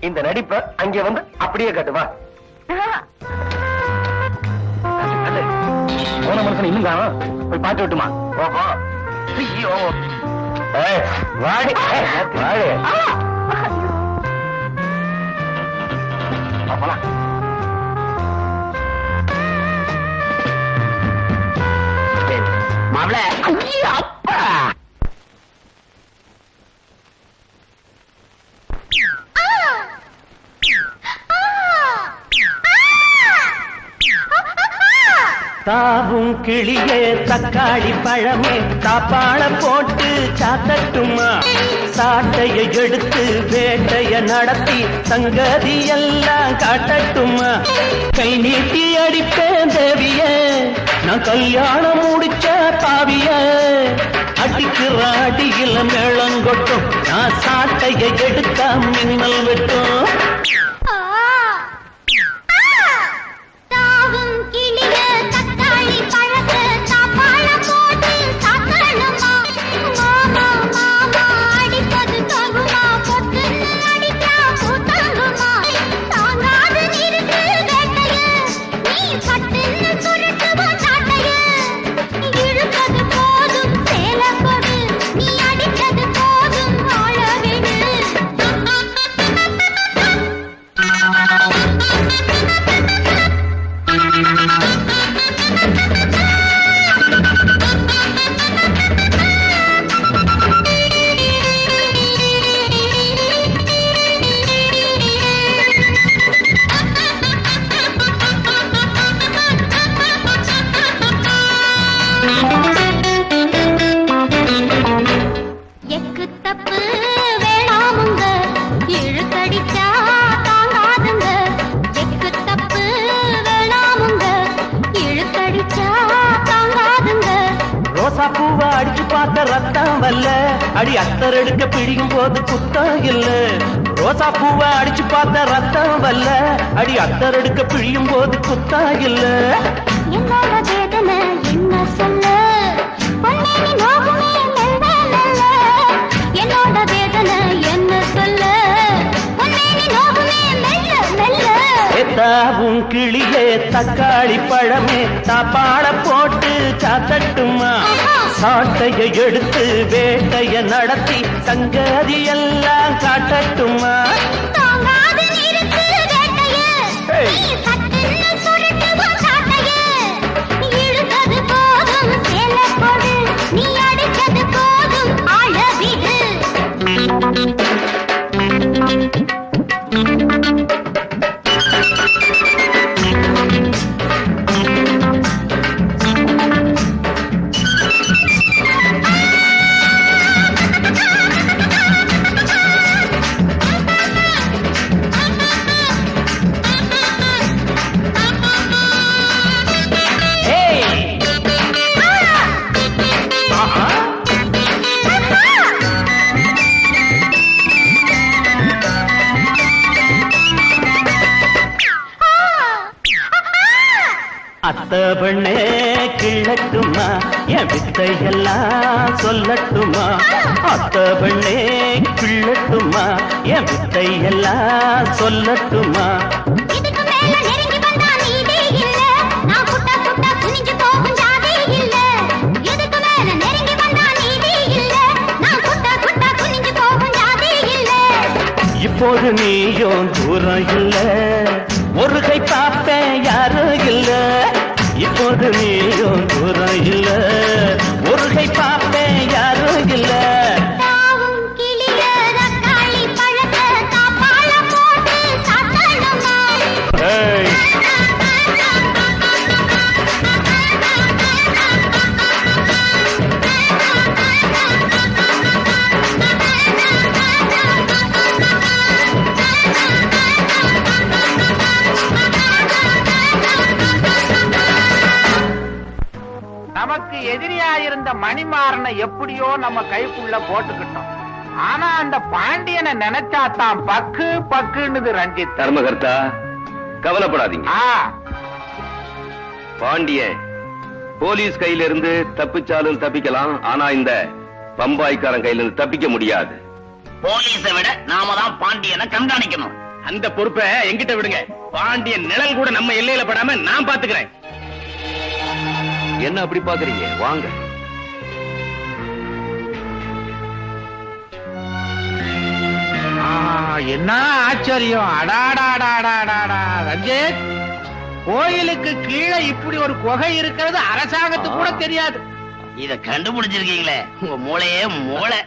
இந்த நடிப்ப அங்கே வந்து அப்படியே காட்டுவா. போன மனுஷன் இன்னும் காணோம். போய் பார்த்து விட்டுமா? ஐயோ, வாடி வாடி. போலாம். மாப்பிள, அப்பா தாவும் கிளியே தக்காளி பழமே தாப்பாள போட்டு சாத்தட்டுமா? சாட்டையை எடுத்து வேட்டைய நடத்தி சங்கதி எல்லாம் காட்டட்டுமா? கை நீட்டி அடிப்பேன் தேவிய, நான் கல்யாணம் முடிச்ச பாவிய. அடிக்கிற அடியில மேளங்கொட்டும் நான் சாட்டைய எடுத்தா மின்னல் வெட்டும் பூவா அடிச்சு பார்த்த ரத்தம் வல்ல அடி அத்தர் எடுக்க பிடிக்கும் போது குத்தம் இல்ல ரோசா பூவா அடிச்சு பார்த்த ரத்தம் வல்ல அடி அத்தர் எடுக்க பிழியும் போது குத்தம் இல்ல என்னோட வேதனை என்ன சொல்ல பொன்னேனி நோகுமே மெல்ல மெல்ல என்னோட வேதனை என்ன சொல்ல பொன்னேனி நோகுமே மெல்ல மெல்ல தாவும் கிளியே தக்காளி பழமே தாப்பாட போட்டு சாத்தட்டுமா சாட்டைய எடுத்து வேட்டைய நடத்தி சங்கதி எல்லாம் காட்டட்டுமா நீ அடிச்சது போதும் ஆளவிடு அத்த பெண்ணே கிள்ளட்டுமா என் வித்தையெல்லாம் சொல்லட்டுமா அத்த பெண்ணே கிள்ளட்டுமா என் வித்தையெல்லாம் சொல்லட்டுமா இப்போது நீயும் தூரம் இல்ல ஒரு கை பார்ப்பேன் யாரும் இல்ல இப்போது நீயும் தூரம் இல்ல ஒரு கை பார்ப்பேன் யாரும் இல்ல நமக்கு எதிரியா இருந்த மணிமாறனை எப்படியோ நம்ம கைக்குள்ள போட்டுக்கிட்டோம். ஆனா அந்த பாண்டியனை நினைச்சாத்தான் பக்கு பக்குன்னுது ரஞ்சித். தர்மகர்த்தா கவலைப்படாதீங்க. பாண்டியன் போலீஸ் கையில இருந்து தப்பிச்சாலும் தப்பிக்கலாம், ஆனா இந்த பம்பாய்க்காரன் கையில இருந்து தப்பிக்க முடியாது. போலீஸை விட நாம தான் பாண்டியனை கண்காணிக்கணும். அந்த பொறுப்பை எங்கிட்ட விடுங்க. பாண்டியன் நிழல் கூட நம்ம எல்லையில படாம நான் பாத்துக்கிறேன். என்ன அப்படி பாக்குறீங்க? வாங்க. என்ன ஆச்சரியம்! அடாடாடாடாடாடா ரஞ்சித், கோயிலுக்கு கீழே இப்படி ஒரு குகை இருக்கிறது அரசாங்கத்துக்கு கூட தெரியாது. இத கண்டுபிடிச்சிருக்கீங்களே, உங்க மூளையே மூளை.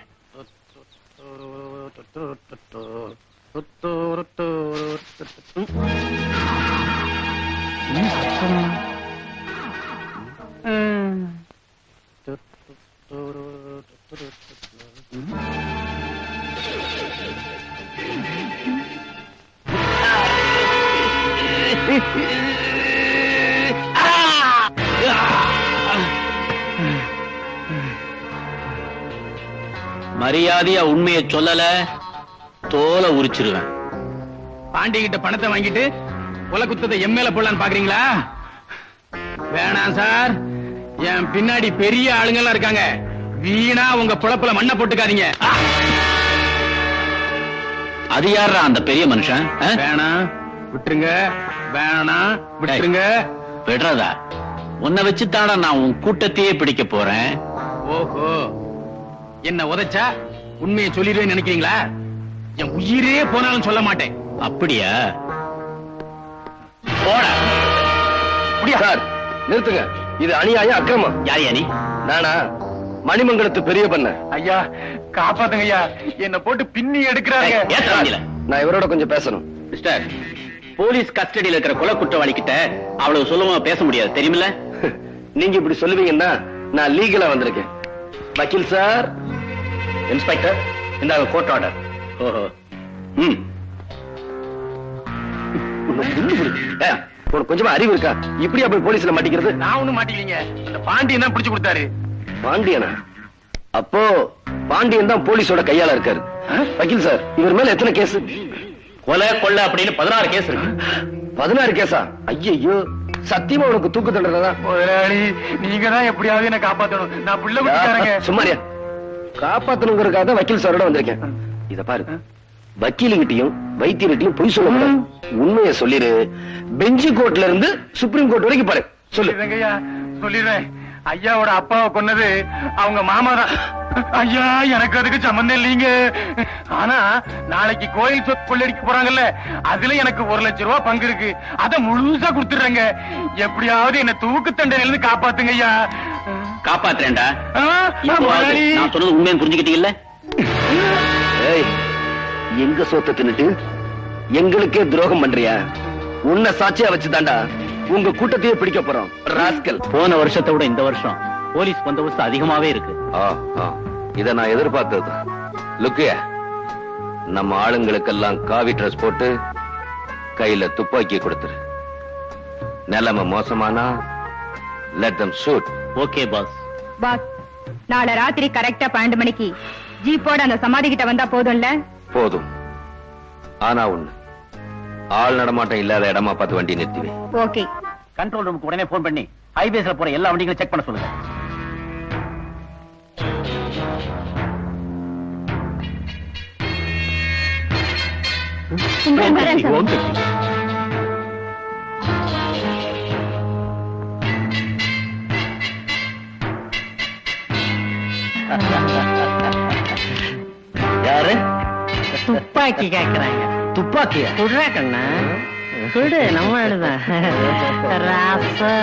மரியாதையா உண்மையை சொல்லல தோலை உரிச்சிருவேன். பாண்டி கிட்ட பணத்தை வாங்கிட்டு கொலை குத்தத்தை எம்எல்ஏ போடலான்னு பாக்குறீங்களா? வேணாம் சார், என் பின்னாடி பெரிய ஆளுங்கெல்லாம் இருக்காங்க. வீணா உங்க புழப்புல மண்ணை போட்டுக்காதீங்க. அது யாரா அந்த பெரிய மனுஷன்? வேணாம் விட்டுருங்க, வேணாம் விட்டுருங்க. விடுறதா? உன்னை வச்சுத்தானே நான் உன் கூட்டத்தையே பிடிக்க போறேன். ஓஹோ, என்ன உதைச்சா உண்மையை சொல்லிடுவேன்னு நினைக்கிறீங்களா? என் உயிரே போனாலும் சொல்ல மாட்டேன். அப்படியா? போடா. சார் நிறுத்துங்க, இது அநியாயம், அக்கிரமம். யார் அணி? நானா? மணிமங்கலத்து பெரிய பண்ண. ஐயா காப்பாத்துங்க ஐயா, என்ன போட்டு பின்னி எடுக்கிறாங்க. நான் இவரோட கொஞ்சம் பேசணும். மிஸ்டர், போலீஸ் கஸ்டடியில் இருக்கிற கொலை குற்றவாளி கிட்ட அவ்வளவு சுலபமா பேச முடியாது, தெரியுமில்ல? நீங்க இப்படி சொல்லுவீங்கன்னா நான் லீகலா வந்திருக்கேன். வக்கீல் சார். இன்ஸ்பெக்டர், இந்த கோர்ட் ஆர்டர். ஓஹோ. உனக்கு கொஞ்சமா அறிவு இருக்கா? இப்படியா போய் போலீஸ்ல மாட்டிக்கிறது? நான் ஒண்ணும் மாட்டிக்கலீங்க, அந்த பாண்டியன் தான் பிடிச்சு கொடுத்தாரு. பாண்டியனா? அப்போ பாண்டியன் தான் போலீஸோட கையால இருக்காரு. வக்கீல் சார், இவர் மேல எத்தனை கேஸ்? கொலை கொள்ள அப்படின்னு 16 கேஸ் இருக்கு. 16 கேஸா? ஐயோ, சத்தியமா உனக்கு தூக்கு தண்டனை. முதலாளி நீங்க தான் எப்படியாவது என்ன காப்பாத்தணும். நான் புள்ள குட்டிக்காரங்க. சும்மாரியா, காப்பாத்தணுங்கிறதுக்காக தான் வக்கீல் சாரோட வந்திருக்கேன். இத பாரு, வக்கீலுகிட்டையும் வைத்தியர்கிட்டையும் பொய் சொல்ல, உண்மையை சொல்லிரு. பெஞ்சு கோர்ட்ல இருந்து சுப்ரீம் கோர்ட் வரைக்கும் பாரு. சொல்லு. சொல்லிடுறேன். ஐயாவோட அப்பாவை கொன்னது அவங்க மாமா தான். ஐயா எனக்கு அதுக்கு சம்பந்தம் இல்லைங்க. ஆனா நாளைக்கு கோயில் சொத்து கொள்ளடிக்க போறாங்கல்ல, அதுல எனக்கு 1 லட்சம் ரூபாய் பங்கு இருக்கு. அத முழுசா கொடுத்துடுறேங்க. எப்படியாவது என்ன தூக்கு தண்டனையில இருந்து காப்பாத்துங்க ஐயா. காப்பாத்துறேன்டா. நான் சொன்னது உண்மையை புரிஞ்சுக்கிட்டீங்கல்ல? எங்க சொத்தை தின்னுட்டு எங்களுக்கே துரோகம் பண்றியா? உன்னை சாட்சியா வச்சுதாண்டா உங்க கூட்டத்தையே பிடிக்க போறோம். ராஸ்கல். போன வருஷத்தை விட இந்த வருஷம் போலீஸ் பந்தோபஸ்து அதிகமாவே இருக்கு. இத நான் எதிர்பார்த்தது. லுக்கிய, நம்ம ஆளுங்களுக்கெல்லாம் காவி ட்ரெஸ் போட்டு கையில துப்பாக்கி கொடுத்துரு. நிலைமை மோசமானா let them shoot. Okay boss. Boss, நாளை ராத்திரி கரெக்டா 12 மணிக்கு ஜீப்போட அந்த சமாதி கிட்ட வந்தா போதும்ல? போதும். ஆனா ஒண்ணு, ஆள் நடமாட்டம் இல்லாத இடமா பார்த்து வண்டி நிறுத்துவேன். ஓகே. கண்ட்ரோல் ரூமுக்கு உடனே போன் பண்ணி ஹைவேஸ்ல போற எல்லா வண்டிகளையும் செக் பண்ண சொல்லுங்க. யாரு? துப்பாக்கி கேக்குறாங்க. துப்பாக்கியா? சுடுறா கண்ணா, சுடு. நம்ம எழுதான் ராசா.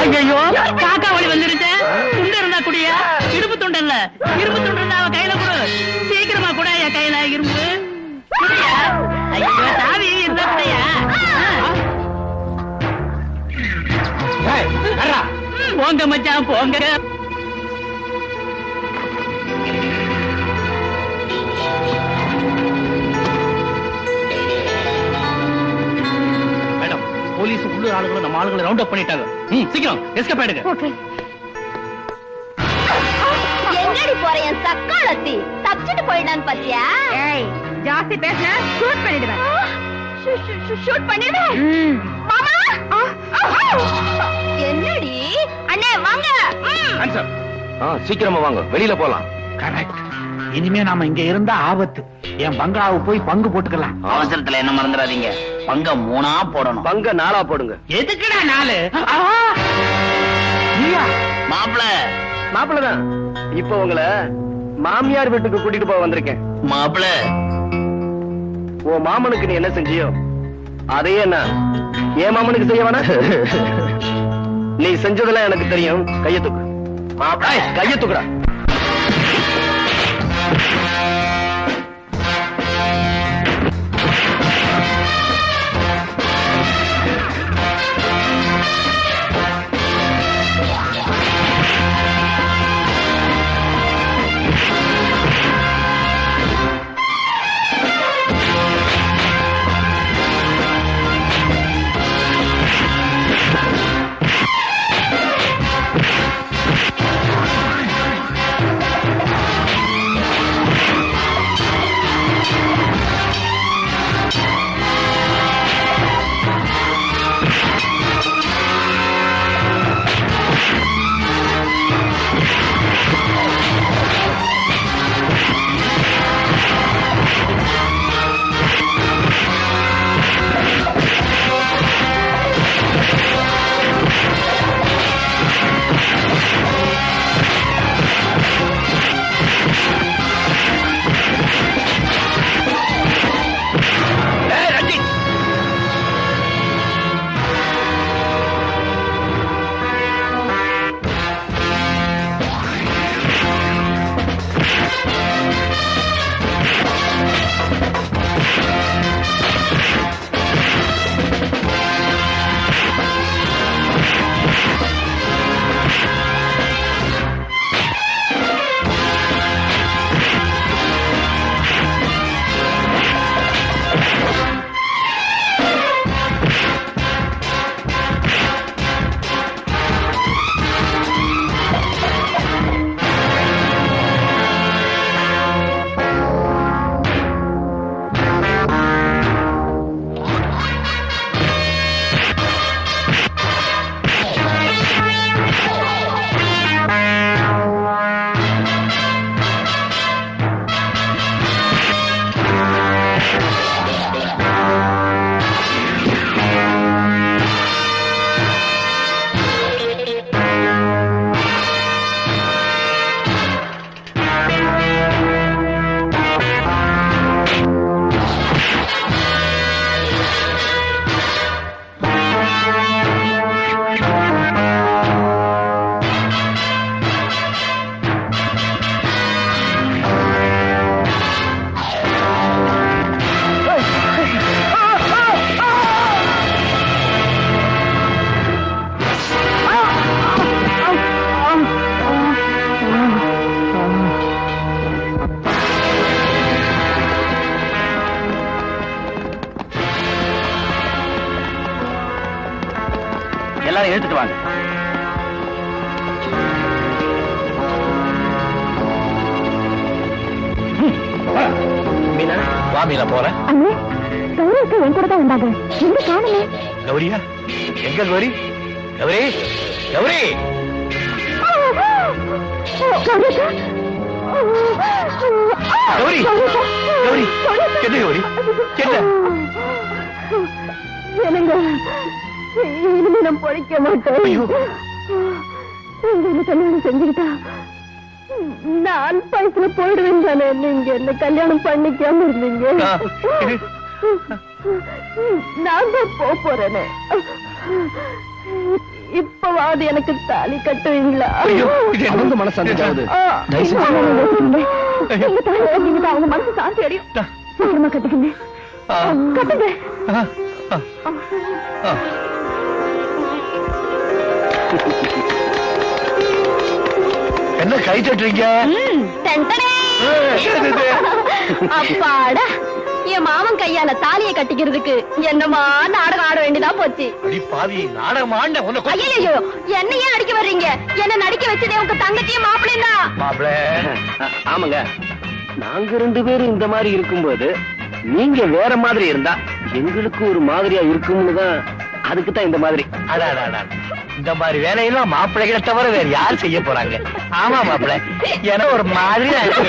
ஐயோ, காக்கா வழி வந்துருச்சு. துண்டு இருந்தா குடியா? இரும்பு துண்டு இல்ல, இரும்பு துண்டு இருந்தா அவன் கையில கொடு. சீக்கிரமா கூட என் கையில இரும்பு குடியா. ஐயோ, சாவி இருந்தா குடியா. போங்க மச்சான் போங்க. மேடம், போலீஸ் உள்ளூர் ஆளுங்களும் நம்ம ஆளுங்களை ரவுண்ட் அப் பண்ணிட்டாங்க. சீக்கிரம் எஸ்கேப் ஆயிடுங்க. எங்கடி போற என் சக்காலத்தி? தப்பிச்சிட்டு போயிடான்னு பாத்தியா? ஏய், ஜாஸ்தி பேசினா ஷூட் பண்ணிடுவேன். ஷூட் பண்ணிடுவேன். மாமா, என்னடி? அண்ணே வாங்க. ஆன்சர். சீக்கிரமா வாங்க, வெளியில போலாம். கரெக்ட். இனிமே நாம இங்க இருந்தா ஆபத்து. என் பங்களாவை போய் பங்கு போட்டுக்கலாம். அவசரத்துல என்ன மறந்துடாதீங்க, பங்க 3ஆ போடணும். பங்க 4ஆ போடுங்க. எதுக்குடா 4? மாப்பிள மாப்பிள்ளதான். இப்ப உங்களை மாமியார் வீட்டுக்கு கூட்டிட்டு போக வந்திருக்கேன். மாப்பிள, உன் மாமனுக்கு நீ என்ன செஞ்சியோ அதையே நான் என் மாமனுக்கு செய்ய வேணா? நீ செஞ்சதெல்லாம் எனக்கு தெரியும். கைய தூக்கு. கைய தூக்குடா. எல்லாரும் எடுத்துட்டு வாங்க. மீனா வா மீனா போறேன். அண்ணே கௌரிக்கு என் கூட தான் வந்தாங்க. எங்க காணுமே? கௌரியா? எங்க கௌரி? கௌரி கௌரி கௌரி கௌரி என்ன கௌரி என்ன? என்னங்க இனிமே நான் பொழைக்க மாட்டேன். நீங்க கல்யாணம் செஞ்சுக்கிட்டா நான் பைசல போயிடுவேன் தானே. நீங்க என்ன கல்யாணம் பண்ணிக்காம இருந்தீங்க. நான் தான் போறேனே. இப்பவாது எனக்கு தாலி கட்டுவீங்களா? அவங்க மனசு அவங்க மனசு சாந்தி அடையும். சீக்கிரமா கட்டுக்குங்க கட்டுங்க. என்ன கை தட்டுறீங்க? அப்பாடா என் மாமன் கையால தாலியை கட்டிக்கிறதுக்கு என்னமா நாடகம் ஆட வேண்டியதா போச்சு. அடி பாவி, நாடகம் ஆண்ட உன்னை ஐயோ என்னையே அடிக்க வர்றீங்க? என்ன நடிக்க வச்சதே உங்க தங்கச்சியும் மாப்பிள்ளைன்னா? மாப்பிள ஆமாங்க, நாங்க 2 பேரும் இந்த மாதிரி இருக்கும்போது நீங்க வேற மாதிரி இருந்தா எங்களுக்கு ஒரு மாதிரியா இருக்கும்னு தான், அதுக்கு தான் இந்த மாதிரி. இந்த மாதிரி வேலையெல்லாம் மாப்பிள்ளைகளை தவிர வேற யார் செய்ய போறாங்க? ஆமா மாப்பிள்ள, ஏன்னா ஒரு மாதிரியா இருக்கு.